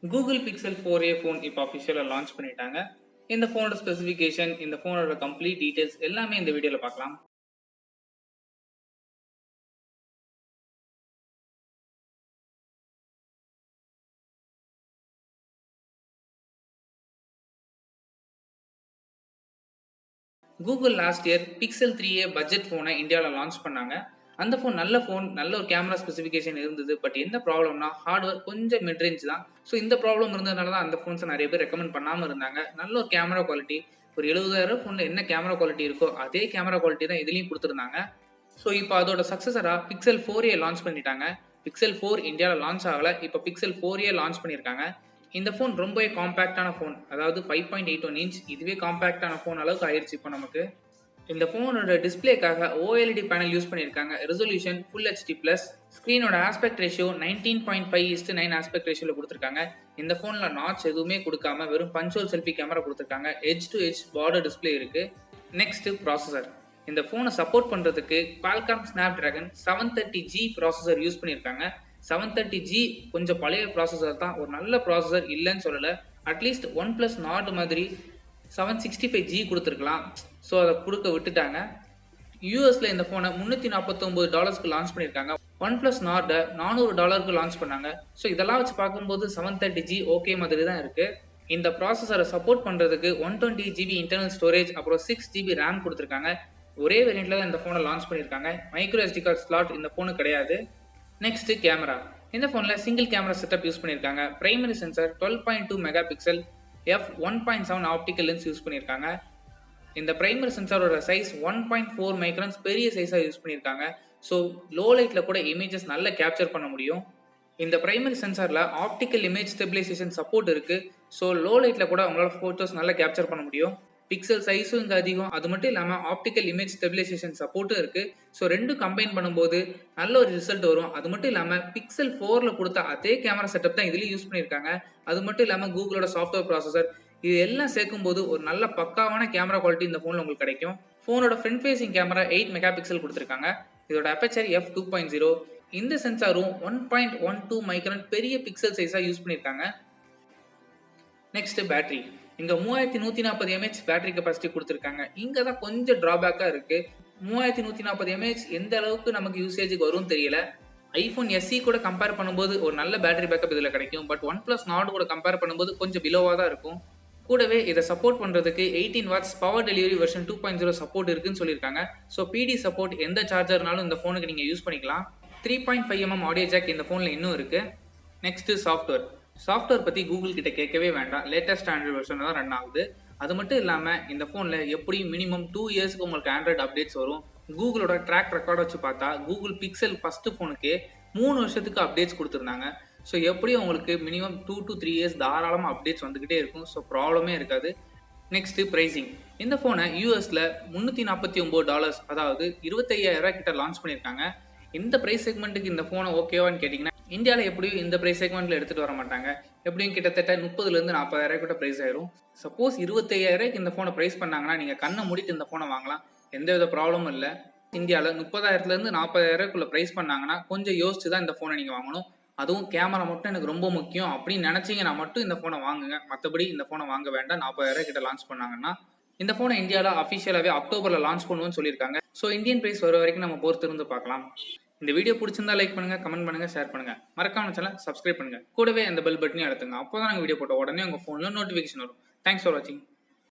Google Pixel 4a phone இப்போ அஃபிஷியலாக launch பண்ணிட்டாங்க. இந்த ஃபோனோட ஸ்பெசிஃபிகேஷன், இந்த ஃபோனோட கம்ப்ளீட் டீடைல்ஸ் எல்லாமே இந்த வீடியோவில் பார்க்கலாம். Google last year Pixel 3a budget ஃபோனை இந்தியாவில் லான்ச் பண்ணாங்க. அந்த ஃபோன் நல்ல ஒரு கேமரா ஸ்பெசிஃபிகேஷன் இருந்தது. பட் என்ன ப்ராப்ளம்னா ஹார்ட்வேர் கொஞ்சம் மிட் ரேஞ்ச் தான். ஸோ இந்த ப்ராப்ளம் இருந்ததுனால தான் அந்த ஃபோன்ஸை நிறைய பேர் ரெக்கமெண்ட் பண்ணாமல் இருந்தாங்க. நல்ல ஒரு கேமரா குவாலிட்டி, ஒரு 70,000 ஃபோனில் என்ன கேமரா குவாலிட்டி இருக்கோ அதே கேமரா குவாலிட்டி தான் இதுலேயும் கொடுத்துருந்தாங்க. ஸோ இப்போ அதோட சக்ஸஸராக Pixel 4a லான்ச் பண்ணிட்டாங்க. Pixel 4 இந்தியாவில் லான்ச் ஆகலை, இப்போ Pixel 4a லான்ச் பண்ணியிருக்காங்க. இந்த ஃபோன் ரொம்பவே காம்பேக்டான ஃபோன், அதாவது 5.81 இன்ச், இதுவே காம்பேக்டான ஃபோன் அளவுக்கு ஆயிடுச்சு இப்போ நமக்கு. இந்த ஃபோனோட டிஸ்பிளேக்காக OLED பேனல் யூஸ் பண்ணியிருக்காங்க. Resolution full HD plus. ஸ்க்ரீனோட ஆஸ்பெக்ட் ரேஷியோ 19.5:9 ஆஸ்பெக்ட் ரேஷியோவில் கொடுத்துருக்காங்க. இந்த ஃபோனில் நாட்ச் எதுவுமே கொடுக்காம வெறும் பஞ்சுவல் செல்ஃபி கேமரா கொடுத்துருக்காங்க. Edge to edge border display இருக்குது. Next processor. இந்த ஃபோனை சப்போர்ட் பண்ணுறதுக்கு Qualcomm Snapdragon 730G processor use பண்ணியிருக்காங்க. 730G கொஞ்சம் பழைய ப்ராசஸர் தான், ஒரு நல்ல ப்ராசஸர் இல்லைன்னு சொல்லலை. அட்லீஸ்ட் OnePlus Nord மாதிரி 765G கொடுத்துருக்கலாம். ஸோ அதை கொடுக்க விட்டுட்டாங்க. யூஎஸில் இந்த ஃபோனை $349 லான்ச் பண்ணியிருக்காங்க. OnePlus Nord $400 லான்ச் பண்ணாங்க. ஸோ இதெல்லாம் வச்சு பார்க்கும்போது 730G ஓகே மாதிரி தான் இருக்குது. இந்த ப்ராசஸரை சப்போர்ட் பண்ணுறதுக்கு 120GB இன்டர்னல் ஸ்டோரேஜ், அப்புறம் 6GB ரேம் கொடுத்துருக்காங்க. ஒரே வேரியண்ட்டில் தான் இந்த ஃபோனை லான்ச் பண்ணியிருக்காங்க. மைக்ரோ SD கார்டு ஸ்லாட் இந்த ஃபோனு கிடையாது. Next camera. இந்த ஃபோனில் சிங்கிள் கேமரா செட்டப் யூஸ் பண்ணியிருக்காங்க. Primary sensor 12.2 mega pixel f1.7 optical lens use பண்ணியிருக்காங்க. இந்த பிரைமரி சென்சாரோட சைஸ் 1.4 மைக்ரான்ஸ், பெரிய சைஸாக யூஸ் பண்ணியிருக்காங்க. ஸோ லோ லைட்டில் கூட இமேஜஸ் நல்லா கேப்சர் பண்ண முடியும். இந்த பிரைமரி சென்சாரில் ஆப்டிக்கல் இமேஜ் ஸ்டெபிலைசேஷன் சப்போர்ட் இருக்குது. ஸோ லோ லைட்டில் கூட உங்களால் ஃபோட்டோஸ் நல்லா கேப்சர் பண்ண முடியும். பிக்சல் சைஸும் இங்கே அதிகம். அது மட்டும் இல்லாமல் ஆப்டிக்கல் இமேஜ் ஸ்டெபிலைசேஷன் சப்போர்ட்டும் இருக்குது. ஸோ ரெண்டும் கம்பைன் பண்ணும்போது நல்ல ஒரு ரிசல்ட் வரும். அது மட்டும் இல்லாமல் Pixel 4ல் கொடுத்த அதே கேமரா செட்டப் தான் இதுலேயும் யூஸ் பண்ணியிருக்காங்க. அது மட்டும் இல்லாமல் கூகுளோட சாஃப்ட்வேர் ப்ராசஸர், இது எல்லாம் சேர்க்கும்போது ஒரு நல்ல பக்காவான கேமரா குவாலிட்டி இந்த ஃபோனில் உங்களுக்கு கிடைக்கும். ஃபோனோட front facing camera 8 mega pixel கொடுத்துருக்காங்க. இதோட அப்பேச்சர் f2.0. இந்த சென்சாரும் 1.12 மைக்ரான் பெரிய பிக்சல் சைஸாக யூஸ் பண்ணியிருக்காங்க. Next battery. இங்கே 3140 mAh பேட்டரி கெப்பாசிட்டி கொடுத்துருக்காங்க. இங்கே தான் கொஞ்சம் ட்ராபேக்காக இருக்குது. 3140 mAh எந்த அளவுக்கு நமக்கு யூசேஜுக்கு வரும்னு தெரியல. iPhone SE கூட கம்பேர் பண்ணும்போது ஒரு நல்ல பேட்டரி பேக்கப் இதில் கிடைக்கும். பட் OnePlus Nord கூட கம்பேர் பண்ணும்போது கொஞ்சம் பிலோவாக தான் இருக்கும். கூடவே இதை சப்போர்ட் பண்ணுறதுக்கு 18 watts power delivery version 2.0 support இருக்குன்னு சொல்லியிருக்காங்க. ஸோ PD சப்போர்ட் எந்த சார்ஜர்னாலும் இந்த ஃபோனுக்கு நீங்கள் யூஸ் பண்ணிக்கலாம். 3.5mm ஆடியோ ஜாக் இந்த ஃபோனில் இன்னும் இருக்குது. நெக்ஸ்ட்டு சாஃப்ட்வேர் பற்றி கூகுள் கிட்ட கேட்கவே வேண்டாம். லேட்டஸ்ட் ஆண்ட்ராய்டு வெர்ஷன் தான் ரன் ஆகுது. அது மட்டும் இல்லாமல் இந்த ஃபோனில் எப்படியும் மினிமம் 2 இயர்ஸ்க்கு உங்களுக்கு ஆண்ட்ராய்டு அப்டேட்ஸ் வரும். கூகுளோட ட்ராக் ரெக்கார்ட் வச்சு பார்த்தா கூகுள் பிக்சல் ஃபஸ்ட்டு ஃபோனுக்கே 3 வருஷத்துக்கு அப்டேட்ஸ் கொடுத்துருந்தாங்க. ஸோ எப்படியும் உங்களுக்கு மினிமம் 2 to 3 இயர்ஸ் தாராளமாக அப்டேட்ஸ் வந்துக்கிட்டே இருக்கும். ஸோ ப்ராப்ளமே இருக்காது. Next pricing. இந்த ஃபோனை யூஎஸில் $349, அதாவது 25,000 கிட்ட லான்ச் பண்ணியிருக்காங்க. இந்த ப்ரைஸ் செக்மெண்ட்டுக்கு இந்த ஃபோனை ஓகேவான்னு கேட்டிங்கன்னா, இந்தியாவில் எப்படியும் இந்த ப்ரைஸ் செக்மெண்ட்டில் எடுத்துகிட்டு வர மாட்டாங்க. எப்படியும் கிட்டத்தட்ட 30,000 to 40,000 கிட்ட ப்ரைஸ் ஆயிரும். சப்போஸ் 25,000 இந்த ஃபோனை ப்ரைஸ் பண்ணாங்கன்னா நீங்கள் கண்ணை மூடிட்டு இந்த ஃபோனை வாங்கலாம், எந்தவித ப்ராப்ளமும் இல்லை. இந்தியாவில் 30,000 to 40,000 ப்ரைஸ் பண்ணாங்கன்னா கொஞ்சம் யோசிச்சு தான் இந்த ஃபோனை நீங்கள் வாங்கணும். அதுவும் கேமரா மட்டும் எனக்கு ரொம்ப முக்கியம் அப்படின்னு நினச்சிங்கன்னா மட்டும் இந்த ஃபோனை வாங்குங்க. மற்றபடி இந்த ஃபோனை வாங்க வேண்டாம். 40,000 கிட்ட லான்ச் பண்ணாங்கன்னா. இந்த ஃபோனை இந்தியாவில் அஃபிஷியலாகவே அக்டோபரில் லான்ச் பண்ணுவோன்னு சொல்லியிருக்காங்க. ஸோ இந்தியன் ப்ரைஸ் வர வரைக்கும் நம்ம பொறுத்து இருந்து பார்க்கலாம். இந்த வீடியோ பிடிச்சிருந்தா லைக் பண்ணுங்கள், கமெண்ட் பண்ணுங்கள், ஷேர் பண்ணுங்கள். மறக்காம சேனல் சப்ஸ்கிரைப் பண்ணுங்கள். கூடவே அந்த பெல் பட்டனையும் அழுத்துங்க. அப்போ தான் நாங்கள் வீடியோ போட்ட உடனே உங்கள் ஃபோனில் நோட்டிஃபிகேஷன் வரும். தேங்க்ஸ் ஃபார் வாட்சிங்.